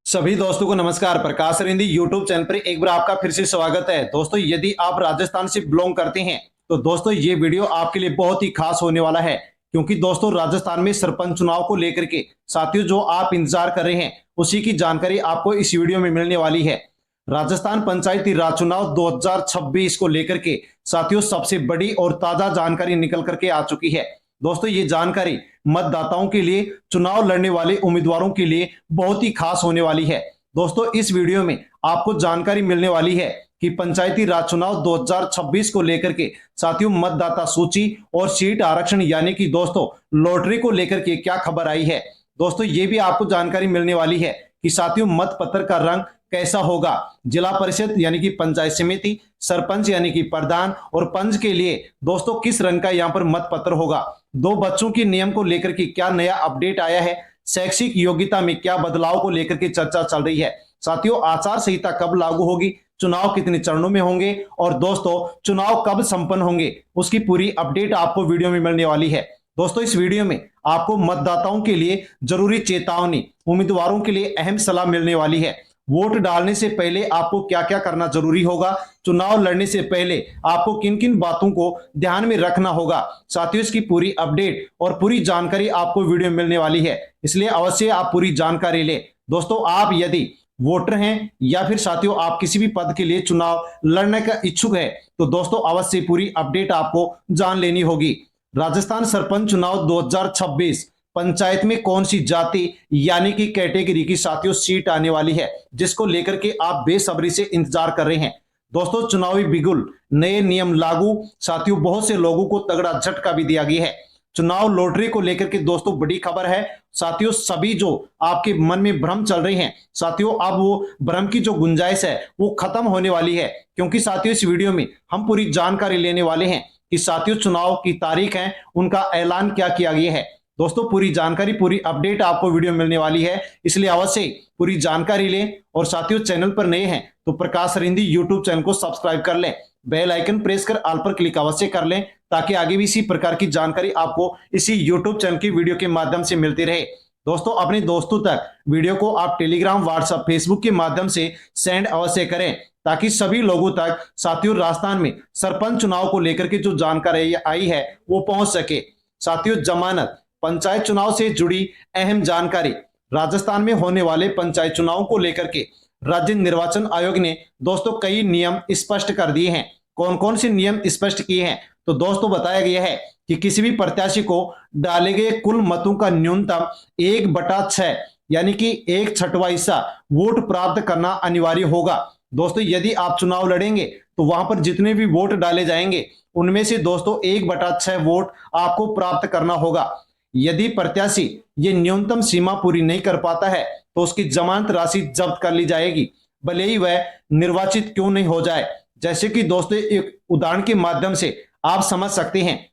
सभी दोस्तों को नमस्कार। प्रकाश रिंदी यूट्यूब चैनल पर एक बार आपका फिर से स्वागत है। दोस्तों, यदि आप राजस्थान से बिलोंग करते हैं तो दोस्तों ये वीडियो आपके लिए बहुत ही खास होने वाला है, क्योंकि दोस्तों राजस्थान में सरपंच चुनाव को लेकर के साथियों जो आप इंतजार कर रहे हैं उसी की जानकारी आपको इस वीडियो में मिलने वाली है। राजस्थान पंचायती राज चुनाव 2026 को लेकर के साथियों सबसे बड़ी और ताजा जानकारी निकल करके आ चुकी है। दोस्तों, ये जानकारी मतदाताओं के लिए, चुनाव लड़ने वाले उम्मीदवारों के लिए बहुत ही खास होने वाली है। दोस्तों, इस वीडियो में आपको जानकारी मिलने वाली है कि पंचायती राज चुनाव 2026 को लेकर के साथियों मतदाता सूची और सीट आरक्षण यानी कि दोस्तों लॉटरी को लेकर के क्या खबर आई है। दोस्तों, ये भी आपको जानकारी मिलने वाली है कि साथियों मत पत्र का रंग कैसा होगा। जिला परिषद यानी कि पंचायत समिति, सरपंच यानी कि प्रधान और पंच के लिए दोस्तों किस रंग का यहाँ पर मत पत्र होगा। दो बच्चों के नियम को लेकर के क्या नया अपडेट आया है। शैक्षिक योग्यता में क्या बदलाव को लेकर के चर्चा चल रही है। साथियों, आचार संहिता कब लागू होगी, चुनाव कितने चरणों में होंगे और दोस्तों चुनाव कब संपन्न होंगे, उसकी पूरी अपडेट आपको वीडियो में मिलने वाली है। दोस्तों, इस वीडियो में आपको मतदाताओं के लिए जरूरी चेतावनी, उम्मीदवारों के लिए अहम सलाह मिलने वाली है। वोट डालने से पहले आपको क्या क्या करना जरूरी होगा, चुनाव लड़ने से पहले आपको किन किन बातों को ध्यान में रखना होगा। साथियों, इसकी पूरी अपडेट और पूरी जानकारी आपको वीडियो में मिलने वाली है, इसलिए अवश्य आप पूरी जानकारी ले। दोस्तों, आप यदि वोटर हैं या फिर साथियों आप किसी भी पद के लिए चुनाव लड़ने का इच्छुक है तो दोस्तों अवश्य पूरी अपडेट आपको जान लेनी होगी। राजस्थान सरपंच चुनाव 2026 पंचायत में कौन सी जाति यानी कि कैटेगरी की साथियों सीट आने वाली है, जिसको लेकर के आप बेसब्री से इंतजार कर रहे हैं। दोस्तों, चुनावी बिगुल, नए नियम लागू, साथियों बहुत से लोगों को तगड़ा झटका भी दिया गया है। चुनाव लॉटरी को लेकर के दोस्तों बड़ी खबर है। साथियों, सभी जो आपके मन में भ्रम चल रहे हैं साथियों, अब वो भ्रम की जो गुंजाइश है वो खत्म होने वाली है, क्योंकि साथियों इस वीडियो में हम पूरी जानकारी लेने वाले हैं कि साथियों चुनाव की तारीख है, उनका ऐलान क्या किया गया है। दोस्तों, पूरी जानकारी, पूरी अपडेट आपको वीडियो मिलने वाली है, इसलिए अवश्य पूरी जानकारी लें। और साथियों, चैनल पर नए हैं तो प्रकाश रिंदी यूट्यूब चैनल को सब्सक्राइब कर लें, बेल आइकन प्रेस कर ऑल पर क्लिक अवश्य कर लें, ताकि आगे भी इसी प्रकार की जानकारी आपको इसी यूट्यूब चैनल की वीडियो के माध्यम से मिलती रहे। दोस्तों, अपने दोस्तों तक वीडियो को आप टेलीग्राम, व्हाट्सएप, फेसबुक के माध्यम से सेंड अवश्य करें, ताकि सभी लोगों तक साथियों राजस्थान में सरपंच चुनाव को लेकर के जो जानकारी आई है वो पहुंच सके। साथियों, जमानत, पंचायत चुनाव से जुड़ी अहम जानकारी। राजस्थान में होने वाले पंचायत चुनाव को लेकर के राज्य निर्वाचन आयोग ने दोस्तों कई नियम स्पष्ट कर दिए हैं। कौन कौन से नियम स्पष्ट किए हैं तो दोस्तों बताया गया है कि किसी भी प्रत्याशी को डाले गए कुल मतों का न्यूनतम 1/6 यानी कि 1/6 हिस्सा वोट प्राप्त करना अनिवार्य होगा। दोस्तों, यदि आप चुनाव लड़ेंगे तो वहां पर जितने भी वोट डाले जाएंगे उनमें से दोस्तों 1/6 वोट आपको प्राप्त करना होगा। यदि प्रत्याशी ये न्यूनतम सीमा पूरी नहीं कर पाता है तो उसकी जमानत राशि जब्त कर ली जाएगी, भले ही वह निर्वाचित क्यों नहीं हो जाए। जैसे कि दोस्तों एक उदाहरण के माध्यम से आप समझ सकते हैं,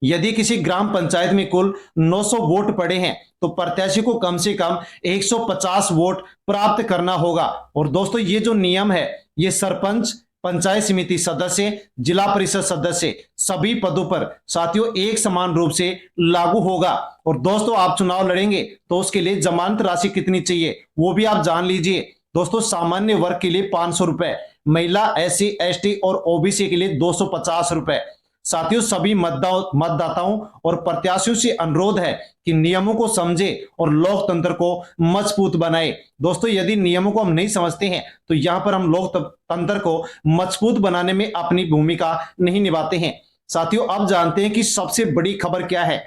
यदि किसी ग्राम पंचायत में कुल 900 वोट पड़े हैं तो प्रत्याशी को कम से कम 150 वोट प्राप्त करना होगा। और दोस्तों ये जो नियम है ये सरपंच, पंचायत समिति सदस्य, जिला परिषद सदस्य सभी पदों पर साथियों एक समान रूप से लागू होगा। और दोस्तों आप चुनाव लड़ेंगे तो उसके लिए जमानत राशि कितनी चाहिए वो भी आप जान लीजिए। दोस्तों, सामान्य वर्ग के लिए 500 रुपए, महिला, SC ST और OBC के लिए 250 रुपए। साथियों, सभी मतदाताओं और प्रत्याशियों से अनुरोध है कि नियमों को समझे और लोकतंत्र को मजबूत बनाए। दोस्तों, यदि नियमों को हम नहीं समझते हैं तो यहां पर हम लोकतंत्र को मजबूत बनाने में अपनी भूमिका नहीं निभाते हैं। साथियों, अब जानते हैं कि सबसे बड़ी खबर क्या है।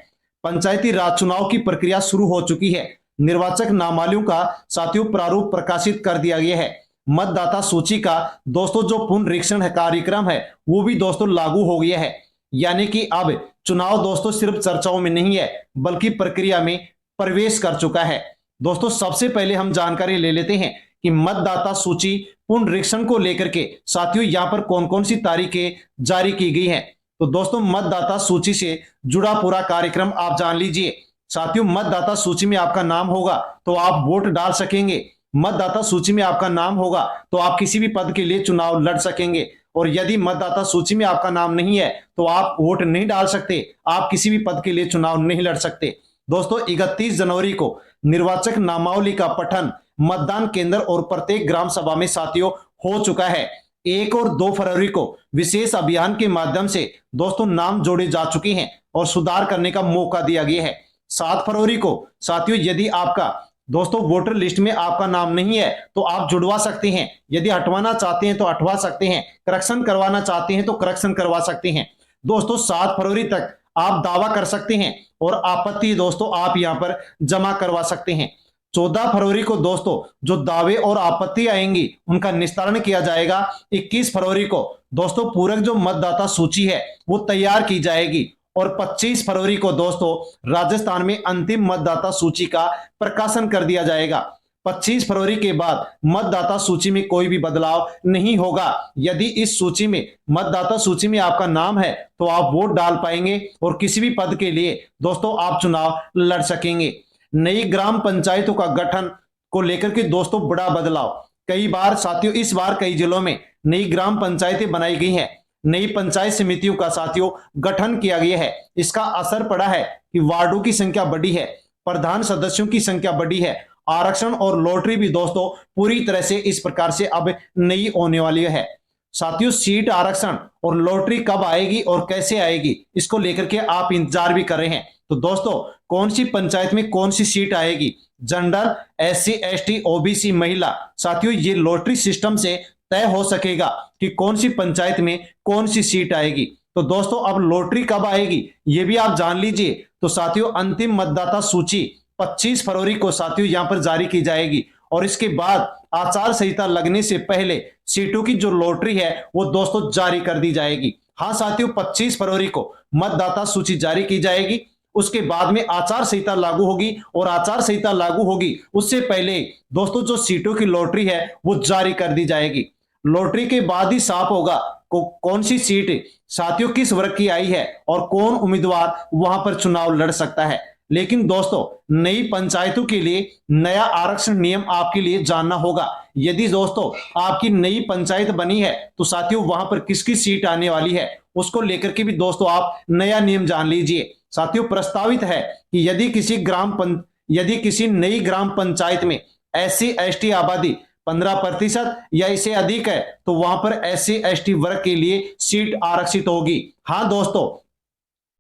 पंचायती राज चुनाव की प्रक्रिया शुरू हो चुकी है। निर्वाचक नामावलियों का साथियों प्रारूप प्रकाशित कर दिया गया है। मतदाता सूची का दोस्तों जो पुनरीक्षण कार्यक्रम है वो भी दोस्तों लागू हो गया है, यानी कि अब चुनाव दोस्तों सिर्फ चर्चाओं में नहीं है बल्कि प्रक्रिया में प्रवेश कर चुका है। दोस्तों, सबसे पहले हम जानकारी ले लेते हैं कि मतदाता सूची पुनरीक्षण को लेकर के साथियों यहां पर कौन कौन सी तारीखें जारी की गई हैं। तो दोस्तों मतदाता सूची से जुड़ा पूरा कार्यक्रम आप जान लीजिए। साथियों, मतदाता सूची में आपका नाम होगा तो आप वोट डाल सकेंगे। मतदाता सूची में आपका नाम होगा तो आप किसी भी पद के लिए चुनाव लड़ सकेंगे। और यदि मतदाता सूची में आपका नाम नहीं है तो आप वोट नहीं डाल सकते, आप किसी भी पद के लिए चुनाव नहीं लड़ सकते। दोस्तों, 31 जनवरी को निर्वाचक नामावली का पठन मतदान केंद्र और प्रत्येक ग्राम सभा में साथियों हो चुका है। 1 और 2 फरवरी को विशेष अभियान के माध्यम से दोस्तों नाम जोड़े जा चुके हैं और सुधार करने का मौका दिया गया है। 7 फरवरी को साथियों यदि आपका दोस्तों वोटर लिस्ट में आपका नाम नहीं है तो आप जुड़वा सकते हैं। यदि हटवाना चाहते हैं तो हटवा सकते हैं, करेक्शन करवाना चाहते हैं तो करेक्शन करवा सकते हैं। दोस्तों 7 फरवरी तक आप दावा कर सकते हैं और आपत्ति दोस्तों आप यहां पर जमा करवा सकते हैं। 14 फरवरी को दोस्तों जो दावे और आपत्ति आएंगी उनका निस्तारण किया जाएगा। 21 फरवरी को दोस्तों पूरक जो मतदाता सूची है वो तैयार की जाएगी और 25 फरवरी को दोस्तों राजस्थान में अंतिम मतदाता सूची का प्रकाशन कर दिया जाएगा। 25 फरवरी के बाद मतदाता सूची में कोई भी बदलाव नहीं होगा। यदि इस सूची में मतदाता सूची में आपका नाम है तो आप वोट डाल पाएंगे और किसी भी पद के लिए दोस्तों आप चुनाव लड़ सकेंगे। नई ग्राम पंचायतों का गठन को लेकर के दोस्तों बड़ा बदलाव। कई बार साथियों इस बार कई जिलों में नई ग्राम पंचायतें बनाई गई हैं, नई पंचायत समितियों का साथियों गठन किया गया है। इसका असर पड़ा है कि वार्डों की संख्या बढ़ी है, प्रधान सदस्यों की संख्या बढ़ी है, आरक्षण और लॉटरी भी दोस्तों पूरी तरह से इस प्रकार से अब नई होने वाली है। साथियों सीट आरक्षण और लॉटरी कब आएगी और कैसे आएगी इसको लेकर के आप इंतजार भी कर रहे हैं। तो दोस्तों कौन सी पंचायत में कौन सी सीट आएगी, जनरल, SC ST OBC महिला, साथियों ये लॉटरी सिस्टम से तय हो सकेगा कि कौन सी पंचायत में कौन सी सीट आएगी। तो दोस्तों अब लॉटरी कब आएगी ये भी आप जान लीजिए। तो साथियों अंतिम मतदाता सूची 25 फरवरी को साथियों यहां पर जारी की जाएगी और इसके बाद आचार संहिता लगने से पहले सीटों की जो लॉटरी है वो दोस्तों जारी कर दी जाएगी। हाँ साथियों 25 फरवरी को मतदाता सूची जारी की जाएगी, उसके बाद में आचार संहिता लागू होगी और आचार संहिता लागू होगी उससे पहले दोस्तों जो सीटों की लॉटरी है वो जारी कर दी जाएगी। लॉटरी के बाद ही साफ होगा कौन सी सीट साथियों किस वर्ग की आई है और कौन उम्मीदवार वहां पर चुनाव लड़ सकता है। लेकिन दोस्तों नई पंचायतों के लिए नया आरक्षण नियम आपके लिए जानना होगा। यदि दोस्तों आपकी नई पंचायत बनी है तो साथियों वहां पर किसकी सीट आने वाली है उसको लेकर के भी दोस्तों आप नया नियम जान लीजिए। साथियों प्रस्तावित है कि यदि किसी नई ग्राम पंचायत में SC ST आबादी 15% या इससे अधिक है तो वहां पर SC ST वर्ग के लिए सीट आरक्षित होगी। हाँ दोस्तों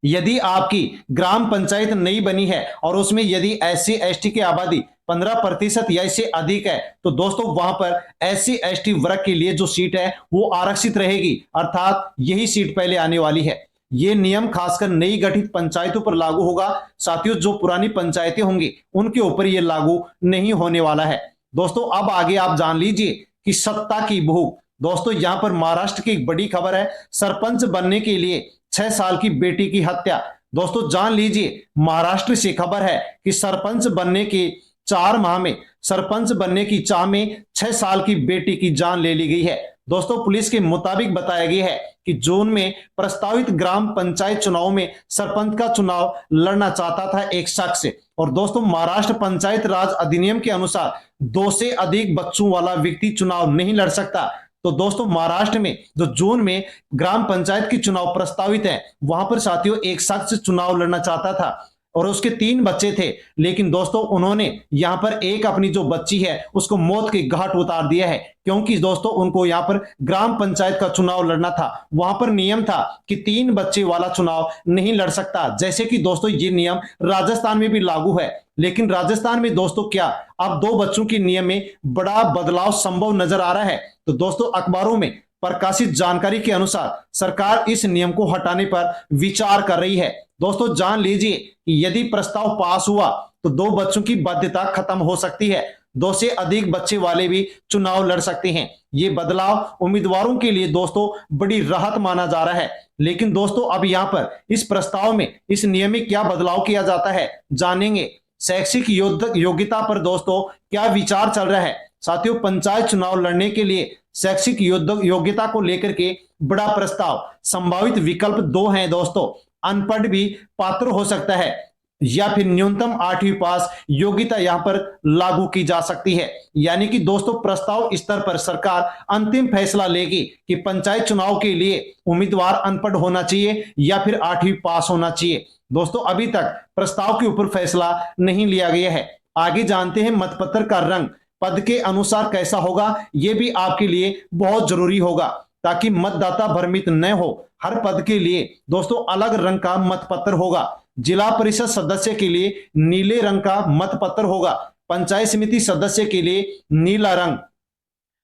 यदि आपकी ग्राम पंचायत नई बनी है और उसमें यदि SC ST की आबादी 15% या इससे अधिक है तो दोस्तों वहां पर SC ST वर्ग के लिए जो सीट है वो आरक्षित रहेगी, अर्थात यही सीट पहले आने वाली है। ये नियम खासकर नई गठित पंचायतों पर लागू होगा। साथियों जो पुरानी पंचायतें होंगी उनके ऊपर ये लागू नहीं होने वाला है। दोस्तों अब आगे आप जान लीजिए कि सत्ता की भूख। दोस्तों यहां पर महाराष्ट्र की एक बड़ी खबर है, सरपंच बनने के लिए 6 साल की बेटी की हत्या। दोस्तों जान लीजिए महाराष्ट्र से खबर है कि सरपंच बनने के 4 माह में सरपंच बनने की चाह में 6 साल की बेटी की जान ले ली गई है। दोस्तों पुलिस के मुताबिक बताया गया है कि जून में प्रस्तावित ग्राम पंचायत चुनाव में सरपंच का चुनाव लड़ना चाहता था एक शख्स। और दोस्तों महाराष्ट्र पंचायत राज अधिनियम के अनुसार 2 से अधिक बच्चों वाला व्यक्ति चुनाव नहीं लड़ सकता। तो दोस्तों महाराष्ट्र में जो जून में ग्राम पंचायत की चुनाव प्रस्तावित है वहां पर साथियों एक शख्स चुनाव लड़ना चाहता था और उसके 3 बच्चे थे, लेकिन दोस्तों उन्होंने यहां पर एक अपनी जो बच्ची है उसको मौत के घाट उतार दिया है, क्योंकि दोस्तों उनको यहां पर ग्राम पंचायत का चुनाव लड़ना था। वहां पर नियम था कि 3 बच्चे वाला चुनाव नहीं लड़ सकता, जैसे कि दोस्तों ये नियम राजस्थान में भी लागू है। लेकिन राजस्थान में दोस्तों क्या अब 2 बच्चों के नियम में बड़ा बदलाव संभव नजर आ रहा है। तो दोस्तों अखबारों में प्रकाशित जानकारी के अनुसार सरकार इस नियम को हटाने पर विचार कर रही है। दोस्तों जान लीजिए कि यदि प्रस्ताव पास हुआ तो 2 बच्चों की बाध्यता खत्म हो सकती है, 2 से अधिक बच्चे वाले भी चुनाव लड़ सकते हैं। ये बदलाव उम्मीदवारों के लिए दोस्तों बड़ी राहत माना जा रहा है। लेकिन दोस्तों अब यहां पर इस प्रस्ताव में इस नियम में क्या बदलाव किया जाता है जानेंगे। शैक्षिक योग्यता पर दोस्तों क्या विचार चल रहा है। साथियों पंचायत चुनाव लड़ने के लिए शैक्षिक योग्यता को लेकर के बड़ा प्रस्ताव। संभावित विकल्प 2 हैं दोस्तों, अनपढ़ भी पात्र हो सकता है या फिर न्यूनतम 8वीं पास योग्यता यहां पर लागू की जा सकती है। यानी कि दोस्तों प्रस्ताव स्तर पर सरकार अंतिम फैसला लेगी कि पंचायत चुनाव के लिए उम्मीदवार अनपढ़ होना चाहिए या फिर 8वीं पास होना चाहिए। दोस्तों अभी तक प्रस्ताव के ऊपर फैसला नहीं लिया गया है। आगे जानते हैं मतपत्र का रंग। पद के अनुसार कैसा होगा, यह भी आपके लिए बहुत जरूरी होगा ताकि मतदाता भ्रमित न हो। हर पद के लिए दोस्तों अलग रंग का मतपत्र होगा। जिला परिषद सदस्य के लिए नीले रंग का मतपत्र होगा, पंचायत समिति सदस्य के लिए नीला रंग,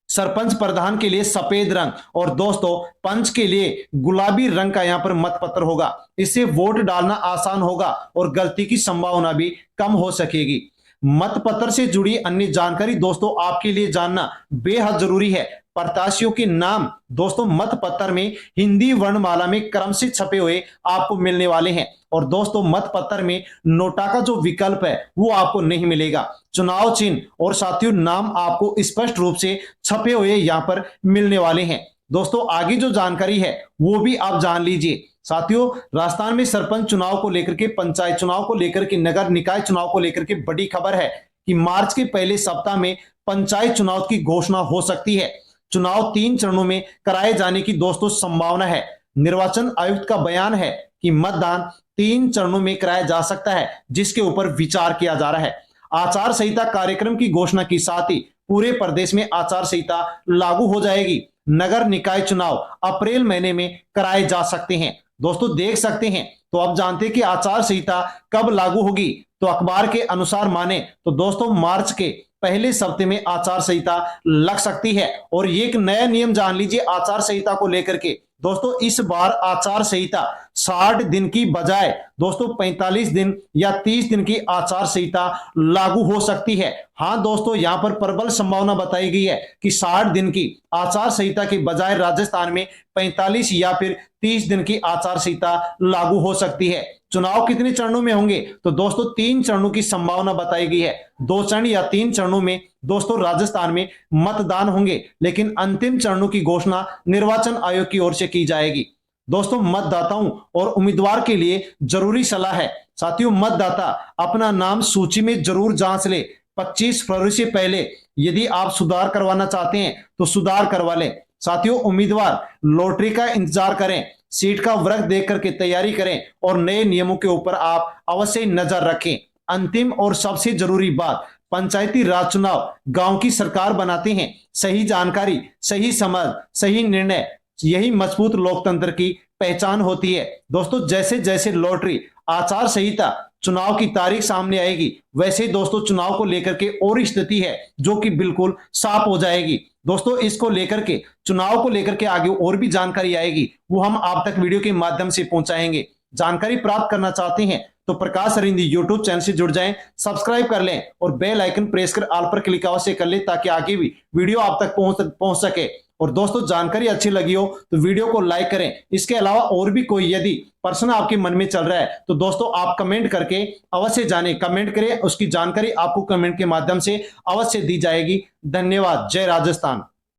सरपंच प्रधान के लिए सफेद रंग और दोस्तों पंच के लिए गुलाबी रंग का यहां पर मतपत्र होगा। इससे वोट डालना आसान होगा और गलती की संभावना भी कम हो सकेगी। मतपत्र से जुड़ी अन्य जानकारी दोस्तों आपके लिए जानना बेहद जरूरी है। प्रत्याशियों के नाम दोस्तों मतपत्र में हिंदी वर्णमाला में क्रम से छपे हुए आपको मिलने वाले हैं और दोस्तों मतपत्र में नोटा का जो विकल्प है वो आपको नहीं मिलेगा। चुनाव चिन्ह और साथियों नाम आपको स्पष्ट रूप से छपे हुए यहां पर मिलने वाले हैं। दोस्तों आगे जो जानकारी है वो भी आप जान लीजिए। साथियों राजस्थान में सरपंच चुनाव को लेकर के, पंचायत चुनाव को लेकर के, नगर निकाय चुनाव को लेकर के बड़ी खबर है कि मार्च के पहले सप्ताह में पंचायत चुनाव की घोषणा हो सकती है। चुनाव 3 चरणों में कराए जाने की दोस्तों संभावना है। निर्वाचन आयुक्त का बयान है कि मतदान 3 चरणों में कराया जा सकता है, जिसके ऊपर विचार किया जा रहा है। आचार संहिता कार्यक्रम की घोषणा के साथ ही पूरे प्रदेश में आचार संहिता लागू हो जाएगी। नगर निकाय चुनाव अप्रैल महीने में कराए जा सकते हैं। दोस्तों देख सकते हैं तो अब जानते हैं कि आचार संहिता कब लागू होगी। तो अखबार के अनुसार माने तो दोस्तों मार्च के पहले सप्ताह में आचार संहिता लग सकती है। और ये एक नया नियम जान लीजिए आचार संहिता को लेकर के। दोस्तों इस बार आचार संहिता 60 दिन की बजाय दोस्तों 45 दिन या 30 दिन की आचार संहिता लागू हो सकती है। हां दोस्तों यहां पर प्रबल संभावना बताई गई है कि 60 दिन की आचार संहिता के बजाय राजस्थान में 45 या फिर 30 दिन की आचार संहिता लागू हो सकती है। चुनाव कितने चरणों में होंगे तो दोस्तों 3 चरणों की संभावना बताई गई है। 2 चरण या 3 चरणों में दोस्तों राजस्थान में मतदान होंगे, लेकिन अंतिम चरणों की घोषणा निर्वाचन आयोग की ओर से की जाएगी। दोस्तों मतदाताओं और उम्मीदवार के लिए जरूरी सलाह है। साथियों मतदाता अपना नाम सूची में जरूर जांच ले। 25 फरवरी से पहले यदि आप सुधार करवाना चाहते हैं तो सुधार करवा लें। साथियों उम्मीदवार लॉटरी का इंतजार करें, सीट का वर्ग देख करके तैयारी करें और नए नियमों के ऊपर आप अवश्य नजर रखें। अंतिम और सबसे जरूरी बात, पंचायती राज चुनाव गांव की सरकार बनाते हैं। सही जानकारी, सही समझ, सही निर्णय, यही मजबूत लोकतंत्र की पहचान होती है। दोस्तों जैसे जैसे लॉटरी, आचार संहिता, चुनाव की तारीख सामने आएगी वैसे दोस्तों चुनाव को लेकर के और स्थिति है जो कि बिल्कुल साफ हो जाएगी। दोस्तों इसको लेकर के, चुनाव को लेकर के आगे और भी जानकारी आएगी, वो हम आप तक वीडियो के माध्यम से पहुंचाएंगे। जानकारी प्राप्त करना चाहते हैं तो प्रकाश अरिंदी यूट्यूब चैनल से जुड़ जाएं, सब्सक्राइब कर लें और बेल आइकन प्रेस कर ऑल पर क्लिक अवश्य कर लें ताकि आगे भी वीडियो आप तक पहुंच सके। और दोस्तों जानकारी अच्छी लगी हो तो वीडियो को लाइक करें। इसके अलावा और भी कोई यदि प्रश्न आपके मन में चल रहा है तो दोस्तों आप कमेंट करके अवश्य जानें, कमेंट करें, उसकी जानकारी आपको कमेंट के माध्यम से अवश्य दी जाएगी। धन्यवाद। जय राजस्थान।